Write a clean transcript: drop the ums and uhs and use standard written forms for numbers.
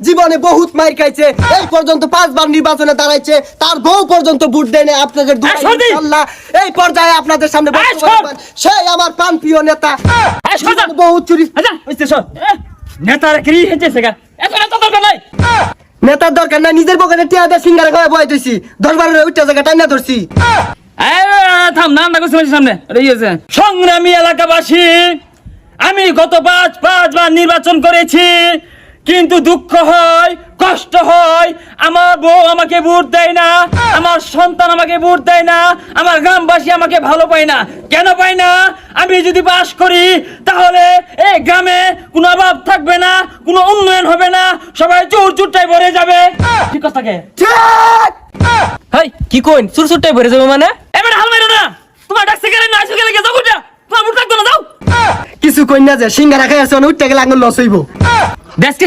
জীবনে বহুত মার খাইছে, এই পর্যন্ত 5 বার নির্বাচনে দাঁড়াইছে, তার বউ পর্যন্ত ভোট দেয় না আপনাদের দোয়া ইনশাআল্লাহ এই পর্যায়ে আপনাদের সামনে সেই আমার প্রাণপ্রিয় নেতা বহুত চুরি নেতার কি হয়েছে সেগা এত নেতা দরকার নাই নেতার দরকার নাই, নিজের পকেটে টিয়া দিয়ে সিঙ্গারা খাওয়া বয় দিছি 10 বার উঠে জায়গা টাইনা ধরছি। থাম নামটা করছি সামনে সংগ্রামী এলাকাবাসী, আমি গত 5 বার নির্বাচন করেছি, কিন্তু দুঃখ হয়, কষ্ট হয়, আমার বউ আমাকে ভোট দেয় না, আমার সন্তান আমাকে ভোট দেয় না, আমার গ্রামবাসী আমাকে ভালো পায় না। কেন পায় না? আমি যদি পাস করি তাহলে এই গ্রামে কোনো অভাব থাকবে না, কোনো উন্নয়ন হবে না, সবাই চোর চুরটাই ভরে যাবে। ঠিক কথা কে? হাই কি কইন চুরচুরটাই ভরে যাবে মানে? এবারে হাল মারো না, তোমার ডাকছে গেলে না আসে গেলে যাও কোটা, তোমার ভোট থাকবে না, যাও। কিছু কই না যে সিঙ্গারা খাই আছে উঠতে গেলে আঙুল লস হইব। দেশকে